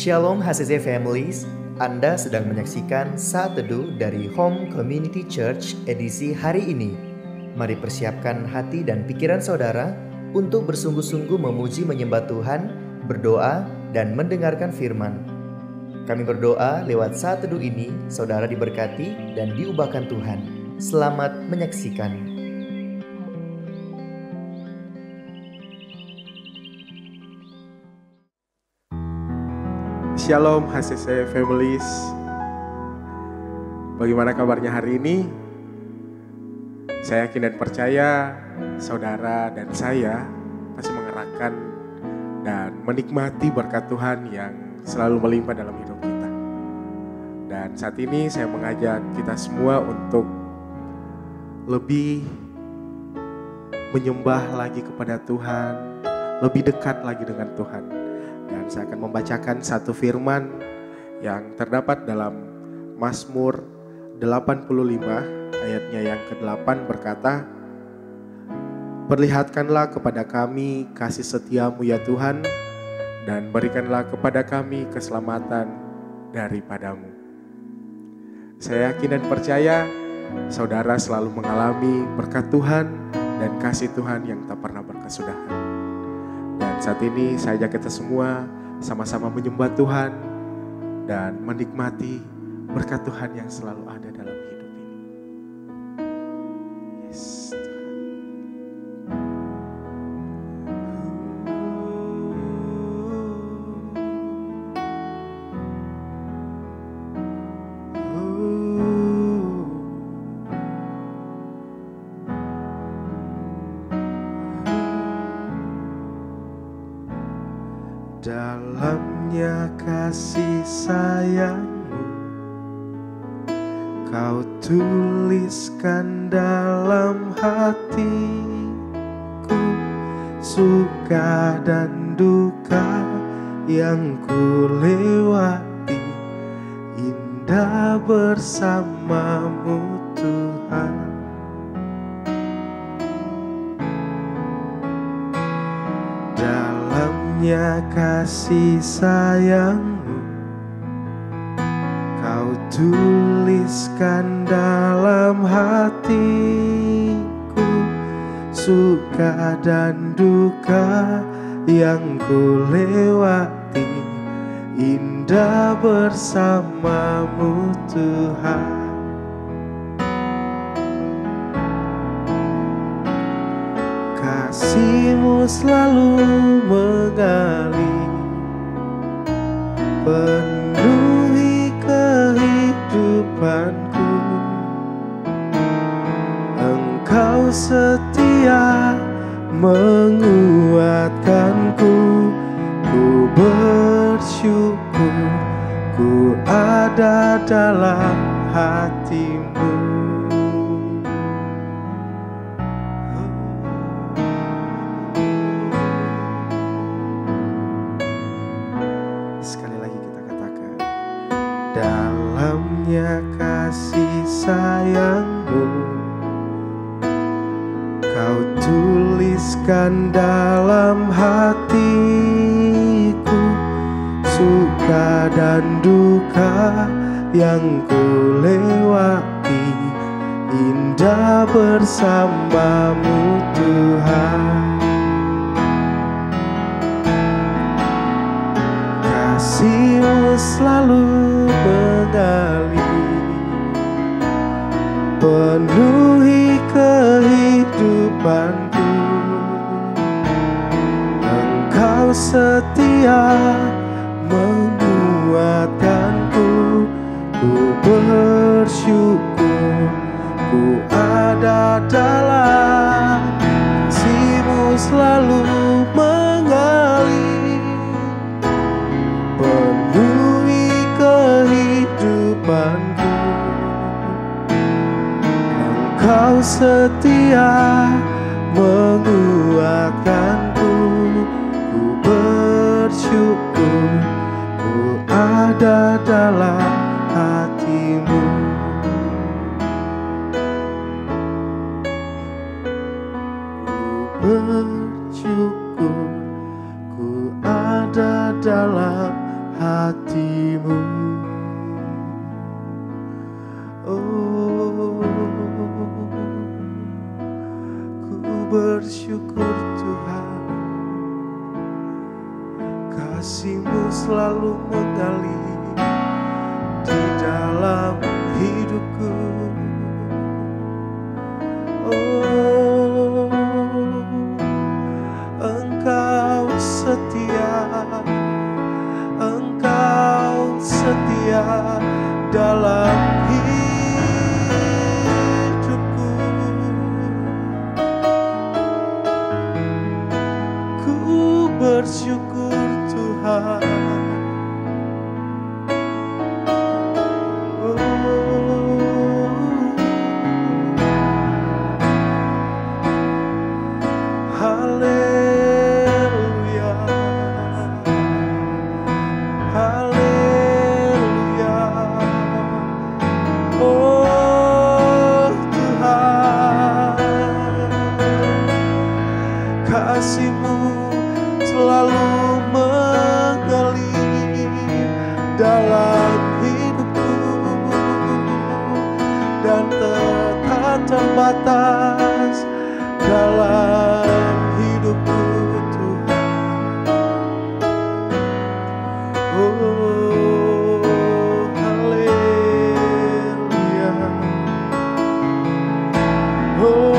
Shalom HCC Families, Anda sedang menyaksikan Saat Teduh dari Home Community Church edisi hari ini. Mari persiapkan hati dan pikiran saudara untuk bersungguh-sungguh memuji menyembah Tuhan, berdoa, dan mendengarkan firman. Kami berdoa lewat Saat Teduh ini, saudara diberkati dan diubahkan Tuhan. Selamat menyaksikan. Shalom HCC Families. Bagaimana kabarnya hari ini? Saya yakin dan percaya saudara dan saya pasti mengerahkan dan menikmati berkat Tuhan yang selalu melimpah dalam hidup kita. Dan saat ini saya mengajak kita semua untuk lebih menyembah lagi kepada Tuhan, lebih dekat lagi dengan Tuhan. Dan saya akan membacakan satu firman yang terdapat dalam Mazmur 85 ayatnya yang ke-8 berkata, "Perlihatkanlah kepada kami kasih setiamu ya Tuhan, dan berikanlah kepada kami keselamatan daripadamu." Saya yakin dan percaya saudara selalu mengalami berkat Tuhan dan kasih Tuhan yang tak pernah berkesudahan. Dan saat ini saya ajak kita semua sama-sama menyembah Tuhan dan menikmati berkat Tuhan yang selalu ada dalam hidup ini. Yes, dalamnya kasih sayangmu Kau tuliskan dalam hatiku, suka dan duka yang ku lewati, indah bersamamu Tuhan. Dalamnya kasih sayangmu Kau tuliskan dalam hatiku, suka dan duka yang ku lewati, indah bersamamu Tuhan. Kasih-Mu selalu mengalir, penuhi kehidupanku. Engkau setia menguatkanku, ku bersyukur ku ada dalam hati-Mu. Dalamnya kasih sayangmu Kau tuliskan dalam hatiku, suka dan duka yang ku lewati, indah bersamamu Tuhan. Kasih-Mu selalu mengalir, penuhi kehidupanku. Engkau setia menguatkanku, ku bersyukur ku ada dalam kasih-Mu selalu mengalir, penuhi kehidupanku. Engkau setia menguatkanku, ku bersyukur ku ada dalam hati-Mu. Ku bersyukur ku ada dalam hati-Mu. hatimu. Oh, ku bersyukur Tuhan, kasih-Mu selalu mengalir di dalam hidupku. Oh, Engkau setia, Engkau setia dalam hidupku. Ku bersyukur Tuhan. Kasih-Mu selalu mengalir dalam hidupku dan tak terbatas dalam hidupku Tuhan. Oh, haleluya. Oh,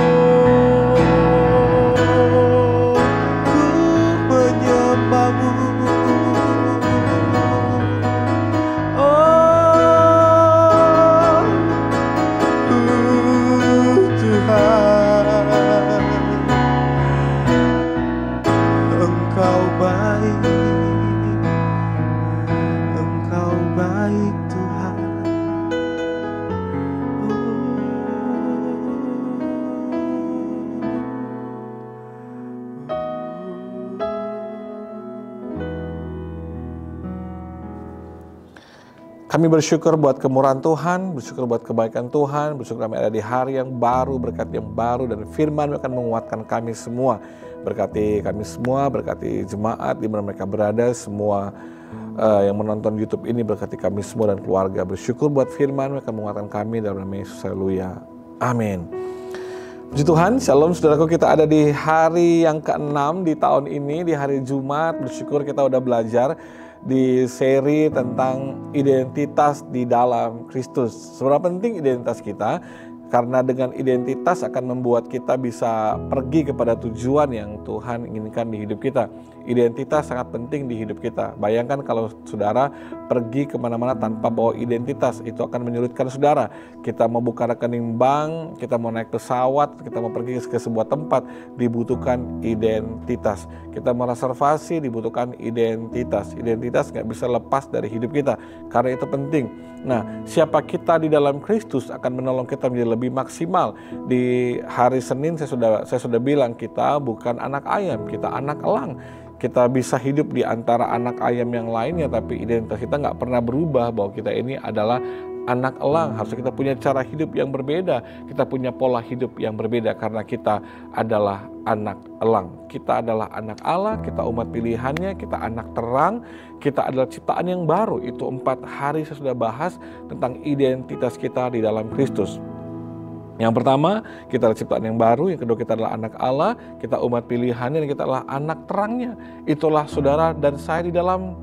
kami bersyukur buat kemurahan Tuhan, bersyukur buat kebaikan Tuhan, bersyukur kami ada di hari yang baru, berkat yang baru, dan firman akan menguatkan kami semua. Berkati kami semua, berkati jemaat di mana mereka berada, semua yang menonton YouTube ini, berkati kami semua dan keluarga. Bersyukur buat firman akan menguatkan kami dalam nama Yesus. Haleluya. Amin. Puji Tuhan, shalom saudaraku, kita ada di hari yang ke-6 di tahun ini, di hari Jumat. Bersyukur kita udah belajar di seri tentang identitas di dalam Kristus. Seberapa penting identitas kita? Karena dengan identitas akan membuat kita bisa pergi kepada tujuan yang Tuhan inginkan di hidup kita. Identitas sangat penting di hidup kita. Bayangkan kalau saudara pergi kemana-mana tanpa bawa identitas, itu akan menyulitkan saudara. Kita mau buka rekening bank, kita mau naik pesawat, kita mau pergi ke sebuah tempat, dibutuhkan identitas. Kita mau reservasi, dibutuhkan identitas. Identitas nggak bisa lepas dari hidup kita, karena itu penting. Nah, siapa kita di dalam Kristus akan menolong kita menjadi lebih maksimal. Di hari Senin saya sudah bilang, kita bukan anak ayam, kita anak elang. Kita bisa hidup di antara anak ayam yang lainnya, tapi identitas kita nggak pernah berubah bahwa kita ini adalah anak elang. Harusnya kita punya cara hidup yang berbeda, kita punya pola hidup yang berbeda karena kita adalah anak elang. Kita adalah anak Allah, kita umat pilihannya, kita anak terang, kita adalah ciptaan yang baru. Itu 4 hari saya sudah bahas tentang identitas kita di dalam Kristus. Yang pertama, kita adalah ciptaan yang baru. Yang kedua, kita adalah anak Allah, kita umat pilihannya, dan kita adalah anak terangnya. Itulah saudara dan saya di dalam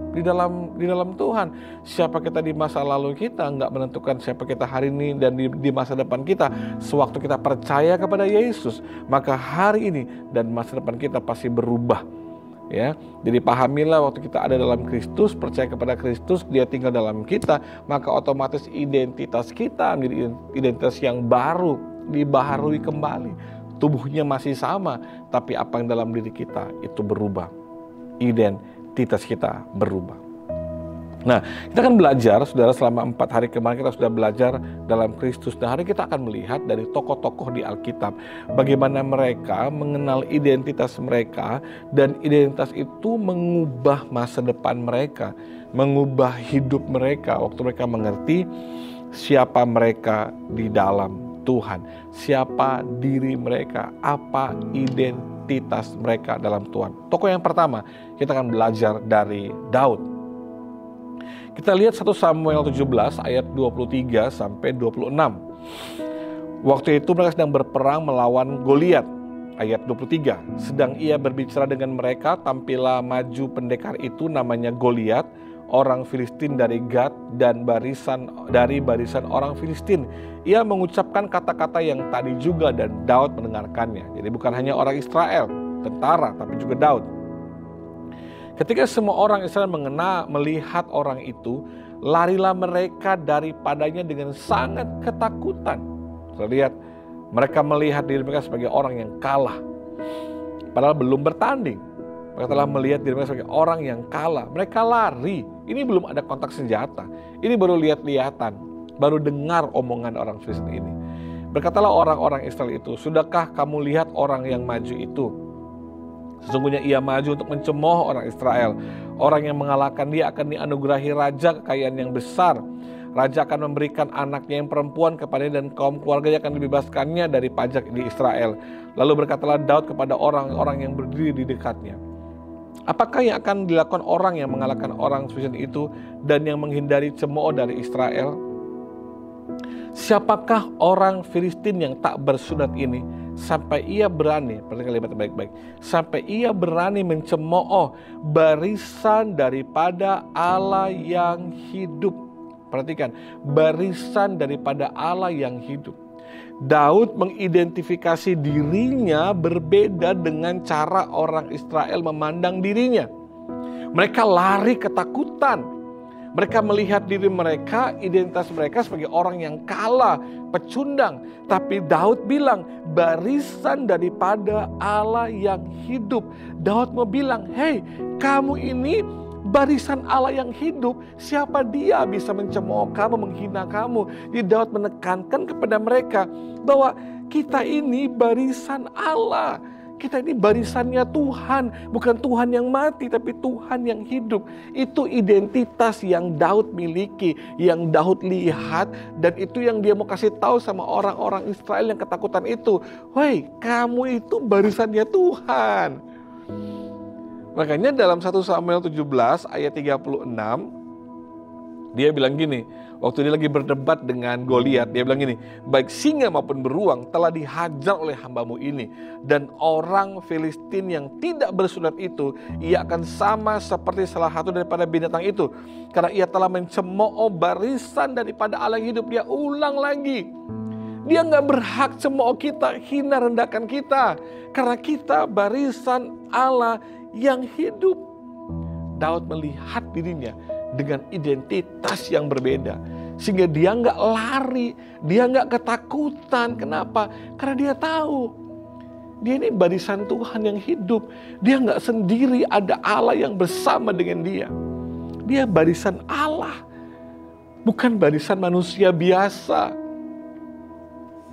Tuhan. Siapa kita di masa lalu kita nggak menentukan siapa kita hari ini dan di masa depan kita. Sewaktu kita percaya kepada Yesus, maka hari ini dan masa depan kita pasti berubah. Ya, jadi pahamilah waktu kita ada dalam Kristus, percaya kepada Kristus, Dia tinggal dalam kita, maka otomatis identitas kita menjadi identitas yang baru, dibaharui kembali. Tubuhnya masih sama, tapi apa yang dalam diri kita itu berubah. Identitas kita berubah. Nah, kita akan belajar, saudara, selama 4 hari kemarin kita sudah belajar dalam Kristus. Dan hari kita akan melihat dari tokoh-tokoh di Alkitab, bagaimana mereka mengenal identitas mereka, dan identitas itu mengubah masa depan mereka, mengubah hidup mereka, waktu mereka mengerti siapa mereka di dalam Tuhan, siapa diri mereka, apa identitas mereka dalam Tuhan. Tokoh yang pertama, kita akan belajar dari Daud. Kita lihat 1 Samuel 17 ayat 23 sampai 26. Waktu itu mereka sedang berperang melawan Goliat. Ayat 23. Sedang ia berbicara dengan mereka, tampillah maju pendekar itu namanya Goliat, orang Filistin dari Gad dan dari barisan orang Filistin. Ia mengucapkan kata-kata yang tadi juga dan Daud mendengarkannya. Jadi bukan hanya orang Israel, tentara, tapi juga Daud. Ketika semua orang Israel melihat orang itu, larilah mereka daripadanya dengan sangat ketakutan. Kita lihat, mereka melihat diri mereka sebagai orang yang kalah. Padahal belum bertanding. Mereka telah melihat diri mereka sebagai orang yang kalah. Mereka lari. Ini belum ada kontak senjata. Ini baru lihat-lihatan. Baru dengar omongan orang Filistin ini. Berkatalah orang-orang Israel itu, sudahkah kamu lihat orang yang maju itu? Sesungguhnya ia maju untuk mencemooh orang Israel. Orang yang mengalahkan dia akan dianugerahi raja kekayaan yang besar. Raja akan memberikan anaknya yang perempuan kepadanya dan kaum keluarganya akan dibebaskannya dari pajak di Israel. Lalu berkatalah Daud kepada orang-orang yang berdiri di dekatnya, apakah yang akan dilakukan orang yang mengalahkan orang Filistin itu dan yang menghindari cemooh dari Israel? Siapakah orang Filistin yang tak bersunat ini sampai ia berani, perhatikan kalimat baik-baik, sampai ia berani mencemooh barisan daripada Allah yang hidup. Perhatikan, barisan daripada Allah yang hidup. Daud mengidentifikasi dirinya berbeda dengan cara orang Israel memandang dirinya. Mereka lari ketakutan. Mereka melihat diri mereka, identitas mereka sebagai orang yang kalah, pecundang. Tapi Daud bilang, barisan daripada Allah yang hidup. Daud mau bilang, hei, kamu ini barisan Allah yang hidup. Siapa dia bisa mencemooh kamu, menghina kamu? Jadi Daud menekankan kepada mereka bahwa kita ini barisan Allah. Kita ini barisannya Tuhan, bukan Tuhan yang mati, tapi Tuhan yang hidup. Itu identitas yang Daud miliki, yang Daud lihat, dan itu yang dia mau kasih tahu sama orang-orang Israel yang ketakutan itu. Woi, kamu itu barisannya Tuhan. Makanya dalam 1 Samuel 17 ayat 36, dia bilang gini, waktu dia lagi berdebat dengan Goliat, dia bilang gini, baik singa maupun beruang telah dihajar oleh hambamu ini, dan orang Filistin yang tidak bersunat itu, ia akan sama seperti salah satu daripada binatang itu, karena ia telah mencemooh barisan daripada Allah yang hidup. Dia ulang lagi, dia gak berhak cemooh kita, hina rendahkan kita, karena kita barisan Allah yang hidup. Daud melihat dirinya dengan identitas yang berbeda, sehingga dia nggak lari, dia nggak ketakutan. Kenapa? Karena dia tahu dia ini barisan Tuhan yang hidup. Dia nggak sendiri, ada Allah yang bersama dengan dia. Dia barisan Allah, bukan barisan manusia biasa.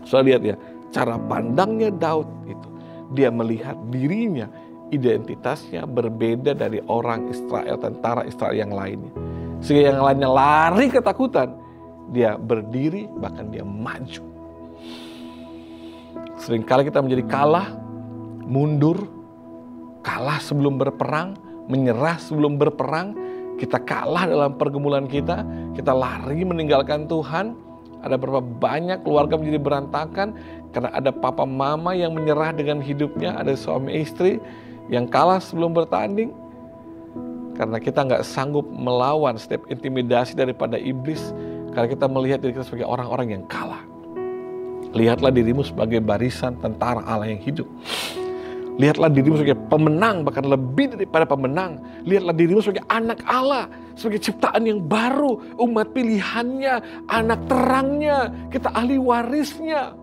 So lihat ya, cara pandangnya Daud itu, dia melihat dirinya, identitasnya berbeda dari orang Israel, tentara Israel yang lainnya. Sehingga yang lainnya lari ketakutan, dia berdiri, bahkan dia maju. Seringkali kita menjadi kalah, mundur, kalah sebelum berperang, menyerah sebelum berperang. Kita kalah dalam pergumulan kita lari meninggalkan Tuhan. Ada berapa banyak keluarga menjadi berantakan karena ada papa mama yang menyerah dengan hidupnya, ada suami istri yang kalah sebelum bertanding. Karena kita nggak sanggup melawan setiap intimidasi daripada iblis. Karena kita melihat diri kita sebagai orang-orang yang kalah. Lihatlah dirimu sebagai barisan tentara Allah yang hidup. Lihatlah dirimu sebagai pemenang, bahkan lebih daripada pemenang. Lihatlah dirimu sebagai anak Allah, sebagai ciptaan yang baru, umat pilihannya, anak terangnya, kita ahli warisnya.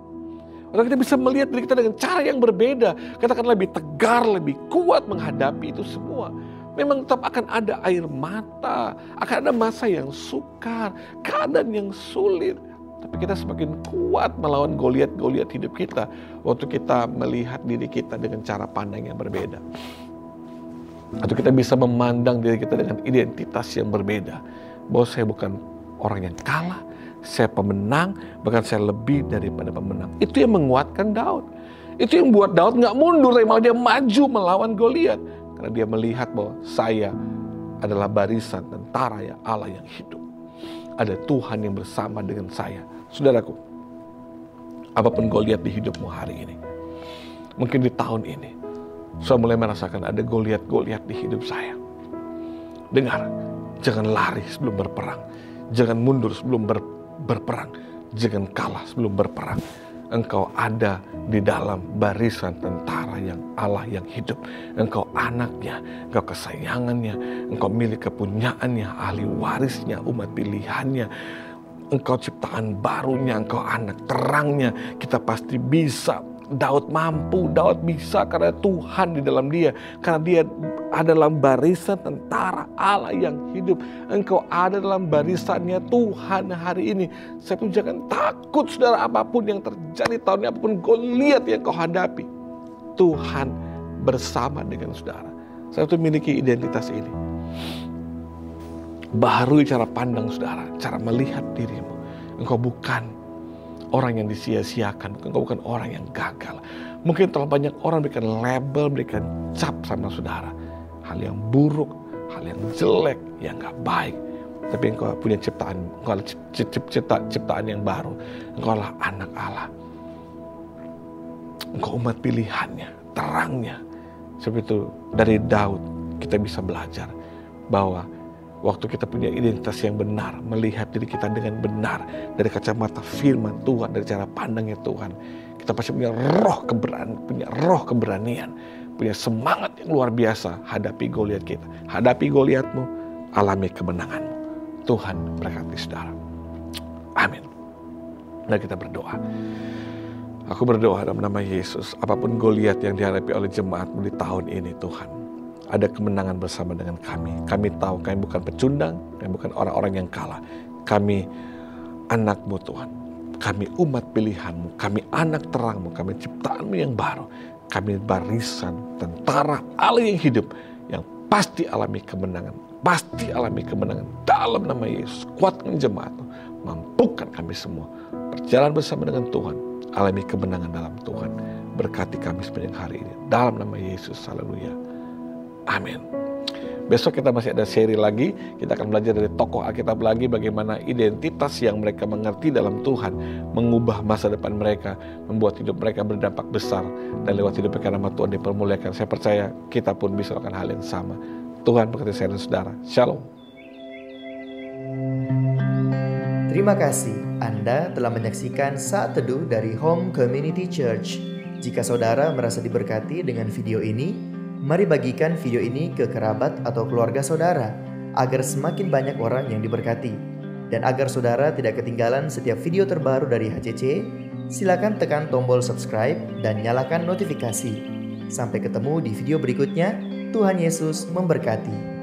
Kita bisa melihat diri kita dengan cara yang berbeda. Kita akan lebih tegar, lebih kuat menghadapi itu semua. Memang tetap akan ada air mata, akan ada masa yang sukar, keadaan yang sulit. Tapi kita semakin kuat melawan Goliat-Goliat hidup kita waktu kita melihat diri kita dengan cara pandang yang berbeda. Atau kita bisa memandang diri kita dengan identitas yang berbeda. Bahwa saya bukan orang yang kalah, saya pemenang, bahkan saya lebih daripada pemenang. Itu yang menguatkan Daud. Itu yang buat Daud gak mundur, tapi malah dia maju melawan Goliat. Karena dia melihat bahwa saya adalah barisan tentara ya Allah yang hidup. Ada Tuhan yang bersama dengan saya. Saudaraku, apapun kau lihat di hidupmu hari ini, mungkin di tahun ini, saya mulai merasakan ada Goliat-Goliat di hidup saya. Dengar, jangan lari sebelum berperang. Jangan mundur sebelum berperang. Jangan kalah sebelum berperang. Engkau ada di dalam barisan tentara yang Allah yang hidup. Engkau anaknya, engkau kesayangannya, engkau milik kepunyaannya, ahli warisnya, umat pilihannya. Engkau ciptaan barunya, engkau anak terangnya. Kita pasti bisa. Daud mampu, Daud bisa karena Tuhan di dalam dia. Karena dia adalah barisan tentara Allah yang hidup. Engkau ada dalam barisannya Tuhan hari ini. Saya pun jangan takut saudara, apapun yang terjadi tahun ini, apapun Goliat yang kau hadapi, Tuhan bersama dengan saudara. Saya tuh miliki identitas ini. Baharui cara pandang saudara, cara melihat dirimu. Engkau bukan orang yang disia-siakan, engkau bukan orang yang gagal. Mungkin terlalu banyak orang berikan label, berikan cap sama saudara. Hal yang buruk, hal yang jelek, yang gak baik. Tapi engkau punya ciptaan, engkau adalah ciptaan yang baru. Engkau adalah anak Allah. Engkau umat pilihannya, terangnya. Seperti itu dari Daud kita bisa belajar bahwa waktu kita punya identitas yang benar, melihat diri kita dengan benar dari kacamata firman Tuhan, dari cara pandangnya Tuhan, kita pasti punya roh keberanian, punya semangat yang luar biasa hadapi Goliat kita. Hadapi Goliatmu, alami kemenanganmu. Tuhan berkati saudara. Amin. Mari kita berdoa. Aku berdoa dalam nama Yesus, apapun Goliat yang dihadapi oleh jemaatmu di tahun ini Tuhan, ada kemenangan bersama dengan kami. Kami tahu kami bukan pecundang, kami bukan orang-orang yang kalah. Kami anak-Mu Tuhan. Kami umat pilihan-Mu, kami anak terang-Mu, kami ciptaan-Mu yang baru. Kami barisan tentara Allah yang hidup, yang pasti alami kemenangan. Pasti alami kemenangan dalam nama Yesus. Kuatkan jemaat-Mu, mampukan kami semua berjalan bersama dengan Tuhan, alami kemenangan dalam Tuhan. Berkati kami sepanjang hari ini. Dalam nama Yesus, haleluya. Amin. Besok kita masih ada seri lagi. Kita akan belajar dari tokoh Alkitab lagi bagaimana identitas yang mereka mengerti dalam Tuhan mengubah masa depan mereka, membuat hidup mereka berdampak besar, dan lewat hidup mereka nama Tuhan dipermuliakan. Saya percaya kita pun bisa melakukan hal yang sama. Tuhan berkati saya dan saudara. Shalom. Terima kasih Anda telah menyaksikan Saat Teduh dari Home Community Church. Jika saudara merasa diberkati dengan video ini, mari bagikan video ini ke kerabat atau keluarga saudara, agar semakin banyak orang yang diberkati. Dan agar saudara tidak ketinggalan setiap video terbaru dari HCC, silakan tekan tombol subscribe dan nyalakan notifikasi. Sampai ketemu di video berikutnya. Tuhan Yesus memberkati.